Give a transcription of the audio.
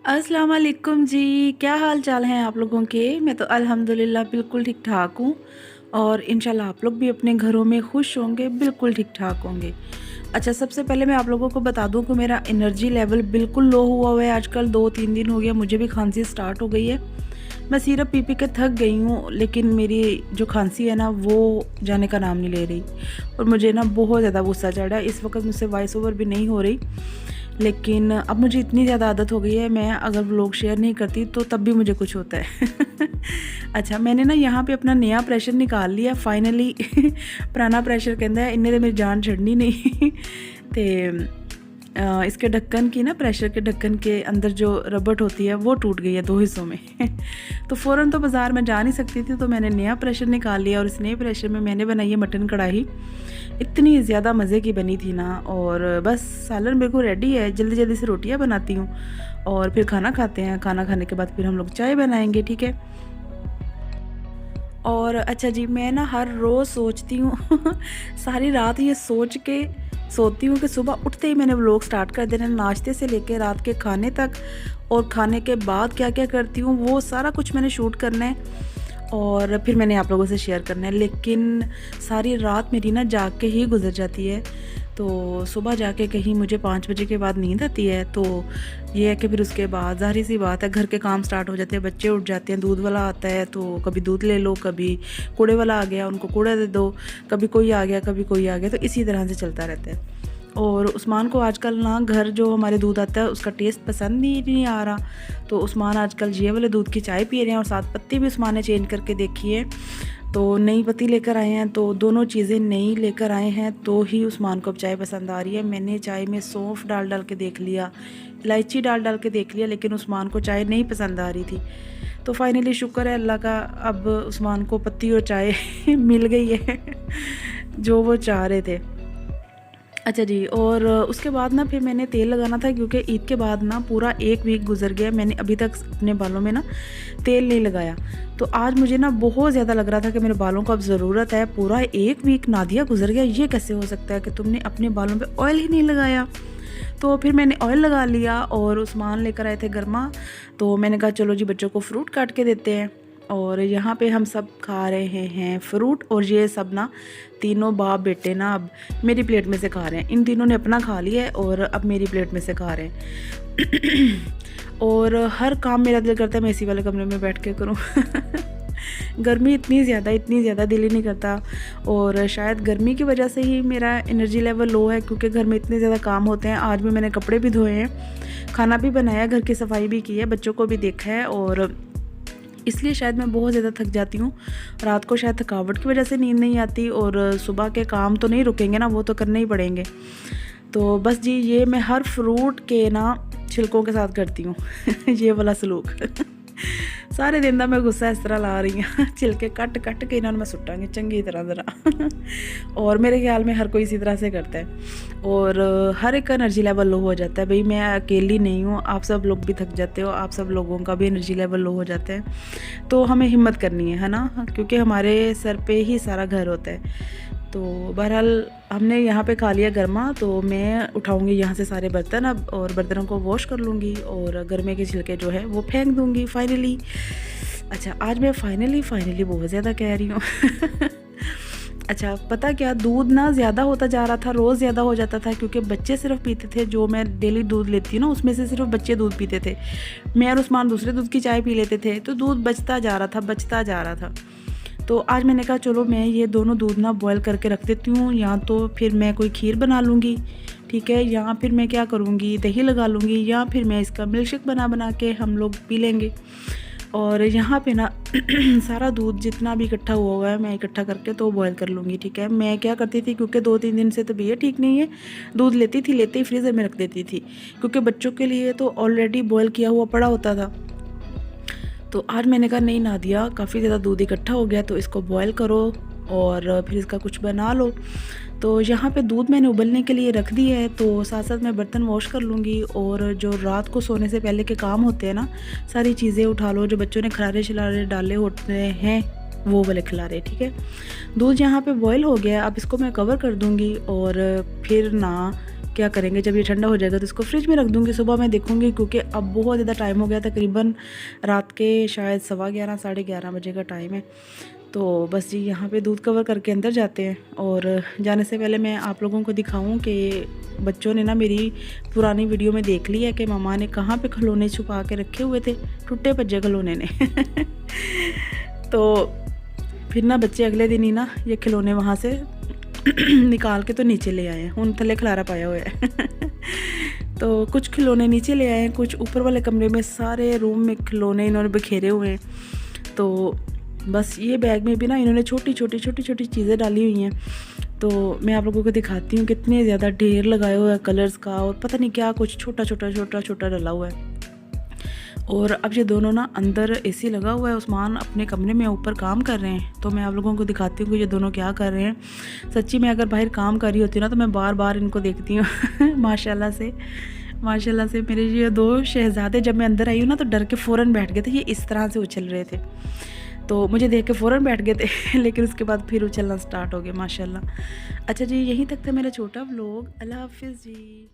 अस्सलाम वालेकुम जी, क्या हाल चाल हैं आप लोगों के? मैं तो अल्हम्दुलिल्लाह बिल्कुल ठीक-ठाक हूँ और इंशाल्लाह आप लोग भी अपने घरों में खुश होंगे, बिल्कुल ठीक-ठाक होंगे। अच्छा, सबसे पहले मैं आप लोगों को बता दूँ कि मेरा एनर्जी लेवल बिल्कुल लो हुआ है आजकल 2-3 दिन हो गया, मुझे भी खांसी स्टार्ट हो गई है। मैं सिरप पी-पी के थक गई हूँ, लेकिन मेरी जो खांसी है ना वो जाने का नाम नहीं ले रही और मुझे ना बहुत ज़्यादा गुस्सा चढ़ रहा है। इस वक़्त मुझसे वॉइस ओवर भी नहीं हो रही, लेकिन अब मुझे इतनी ज़्यादा आदत हो गई है, मैं अगर व्लॉग शेयर नहीं करती तो तब भी मुझे कुछ होता है। अच्छा, मैंने ना यहाँ पे अपना नया प्रेशर निकाल लिया फाइनली। पुराना प्रेशर कहंदा है इन्हें तो मेरी जान छड़नी नहीं। ते इसके ढक्कन की ना, प्रेशर के ढक्कन के अंदर जो रबड़ होती है वो टूट गई है 2 हिस्सों में। तो फ़ौरन तो बाज़ार में जा नहीं सकती थी, तो मैंने नया प्रेशर निकाल लिया और इस नए प्रेशर में मैंने बनाई है मटन कढ़ाई। इतनी ज़्यादा मज़े की बनी थी ना, और बस सालन बिल्कुल रेडी है, जल्दी-जल्दी से रोटियाँ बनाती हूँ और फिर खाना खाते हैं। खाना खाने के बाद फिर हम लोग चाय बनाएँगे, ठीक है? और अच्छा जी, मैं ना हर रोज़ सोचती हूँ सारी रात ये सोच के सोती हूँ कि सुबह उठते ही मैंने व्लॉग स्टार्ट कर देना है, नाश्ते से लेके रात के खाने तक, और खाने के बाद क्या-क्या करती हूँ वो सारा कुछ मैंने शूट करना है और फिर मैंने आप लोगों से शेयर करना है। लेकिन सारी रात मेरी ना जाग के ही गुज़र जाती है, तो सुबह जाके कहीं मुझे 5 बजे के बाद नींद आती है, तो ये है कि फिर उसके बाद ज़ाहिर-सी बात है घर के काम स्टार्ट हो जाते हैं, बच्चे उठ जाते हैं, दूध वाला आता है तो कभी दूध ले लो, कभी कूड़े वाला आ गया उनको कूड़ा दे दो, कभी कोई आ गया, कभी कोई आ गया, तो इसी तरह से चलता रहता है। और उस्मान को आजकल ना घर जो हमारे दूध आता है उसका टेस्ट पसंद ही नहीं आ रहा, तो उस्मान आजकल ये वाले दूध की चाय पी रहे हैं और साथ पत्ती भी उस्मान ने चेंज करके देखी है। तो नई पत्ती लेकर आए हैं, तो दोनों चीज़ें नई लेकर आए हैं तो ही उस्मान को अब चाय पसंद आ रही है। मैंने चाय में सौंफ डाल-डाल के देख लिया, इलायची डाल-डाल के देख लिया, लेकिन उस्मान को चाय नहीं पसंद आ रही थी। तो फाइनली शुक्र है अल्लाह का, अब उस्मान को पत्ती और चाय मिल गई है जो वो चाह रहे थे। अच्छा जी, और उसके बाद ना फिर मैंने तेल लगाना था, क्योंकि ईद के बाद ना पूरा 1 वीक गुज़र गया, मैंने अभी तक अपने बालों में ना तेल नहीं लगाया। तो आज मुझे ना बहुत ज़्यादा लग रहा था कि मेरे बालों को अब ज़रूरत है। पूरा 1 वीक नादिया गुज़र गया, ये कैसे हो सकता है कि तुमने अपने बालों पे ऑयल ही नहीं लगाया? तो फिर मैंने ऑयल लगा लिया और उस्मान लेकर आए थे गरमा, तो मैंने कहा चलो जी बच्चों को फ्रूट काट के देते हैं। और यहाँ पे हम सब खा रहे हैं फ्रूट, और ये सब ना तीनों बाप बेटे ना अब मेरी प्लेट में से खा रहे हैं। इन तीनों ने अपना खा लिया है और अब मेरी प्लेट में से खा रहे हैं। और हर काम मेरा दिल करता है मैं इसी वाले कमरे में बैठ के करूँ। गर्मी इतनी ज़्यादा दिल ही नहीं करता, और शायद गर्मी की वजह से ही मेरा एनर्जी लेवल लो है, क्योंकि घर में इतने ज़्यादा काम होते हैं। आज भी मैंने कपड़े भी धोए हैं, खाना भी बनाया, घर की सफाई भी की है, बच्चों को भी देखा है, और इसलिए शायद मैं बहुत ज़्यादा थक जाती हूँ। रात को शायद थकावट की वजह से नींद नहीं आती, और सुबह के काम तो नहीं रुकेंगे ना, वो तो करने ही पड़ेंगे। तो बस जी, ये मैं हर फ्रूट के ना छिलकों के साथ करती हूँ ये वाला सलूक। सारे दिन का मैं गुस्सा इस तरह ला रही हूँ, छिलके कट कट के इन्होंने मैं सुटांगी चंगी तरह ज़रा। और मेरे ख्याल में हर कोई इसी तरह से करता है, और हर एक का एनर्जी लेवल लो हो जाता है। भाई मैं अकेली नहीं हूँ, आप सब लोग भी थक जाते हो, आप सब लोगों का भी एनर्जी लेवल लो हो जाता है। तो हमें हिम्मत करनी है ना, क्योंकि हमारे सर पे ही सारा घर होता है। तो बहरहाल हमने यहाँ पे खा लिया गरमा, तो मैं उठाऊंगी यहाँ से सारे बर्तन अब, और बर्तनों को वॉश कर लूँगी और गरमे के छिलके जो है वो फेंक दूँगी फाइनली। अच्छा, आज मैं फाइनली बहुत ज़्यादा कह रही हूँ। अच्छा, पता क्या, दूध ना ज़्यादा होता जा रहा था, रोज़ ज़्यादा हो जाता था, क्योंकि बच्चे सिर्फ पीते थे। जो मैं डेली दूध लेती हूँ ना, उसमें से सिर्फ बच्चे दूध पीते थे, मैं और उस्मान दूसरे दूध की चाय पी लेते थे, तो दूध बचता जा रहा था। तो आज मैंने कहा चलो मैं ये दोनों दूध ना बॉयल करके रख देती हूँ, या तो फिर मैं कोई खीर बना लूँगी, ठीक है, या फिर मैं क्या करूँगी, दही लगा लूँगी, या फिर मैं इसका मिल्क शेक बना के हम लोग पी लेंगे। और यहाँ पे ना सारा दूध जितना भी इकट्ठा हुआ है मैं इकट्ठा करके तो बॉयल कर लूँगी, ठीक है। मैं क्या करती थी, क्योंकि 2-3 दिन से तबीयत ठीक नहीं है, दूध लेते ही फ्रीज़र में रख देती थी, क्योंकि बच्चों के लिए तो ऑलरेडी बॉयल किया हुआ पड़ा होता था। तो आज मैंने कहा नहीं नादिया, काफ़ी ज़्यादा दूध इकट्ठा हो गया, तो इसको बॉयल करो और फिर इसका कुछ बना लो। तो यहाँ पे दूध मैंने उबलने के लिए रख दिया है, तो साथ साथ मैं बर्तन वॉश कर लूँगी, और जो रात को सोने से पहले के काम होते हैं ना, सारी चीज़ें उठा लो, जो बच्चों ने खलारे शलारे डाले होते हैं वो वाले खिलारे, ठीक है। दूध यहाँ पे बॉयल हो गया, अब इसको मैं कवर कर दूँगी, और फिर ना क्या करेंगे, जब ये ठंडा हो जाएगा तो इसको फ्रिज में रख दूँगी, सुबह मैं देखूँगी, क्योंकि अब बहुत ज़्यादा टाइम हो गया, तकरीबन रात के शायद 11:15 साढ़े 11 बजे का टाइम है। तो बस जी यहाँ पे दूध कवर करके अंदर जाते हैं। और जाने से पहले मैं आप लोगों को दिखाऊं कि बच्चों ने ना मेरी पुरानी वीडियो में देख लिया कि मम्मा ने कहाँ पे खिलौने छुपा के रखे हुए थे, टूटे भज्जे खिलौने ने। तो फिर ना बच्चे अगले दिन ही ना ये खिलौने वहाँ से निकाल के तो नीचे ले आए हैं, उन थले खलारा पाया हुआ है। तो कुछ खिलौने नीचे ले आए हैं, कुछ ऊपर वाले कमरे में, सारे रूम में खिलौने इन्होंने बिखेरे हुए हैं। तो बस ये बैग में भी ना इन्होंने छोटी छोटी चीज़ें डाली हुई हैं। तो मैं आप लोगों को दिखाती हूँ, कितने ज़्यादा ढेर लगाए हुआ है कलर्स का, और पता नहीं क्या कुछ छोटा छोटा डला हुआ है। और अब ये दोनों ना अंदर एसी लगा हुआ है, उस्मान अपने कमरे में ऊपर काम कर रहे हैं। तो मैं आप लोगों को दिखाती हूँ कि ये दोनों क्या कर रहे हैं। सच्ची मैं अगर बाहर काम कर रही होती हूँ ना तो मैं बार बार इनको देखती हूँ। माशाल्लाह से मेरे ये दो शहज़ादे जब मैं अंदर आई हूँ ना तो डर के फ़ौरन बैठ गए थे, ये इस तरह से उछल रहे थे। तो मुझे देख के फ़ौरन बैठ गए थे। लेकिन उसके बाद फिर उछलना स्टार्ट हो गया माशाल्लाह। अच्छा जी, यहीं तक था मेरा छोटा व्लॉग। अल्लाह हाफ़िज़ जी।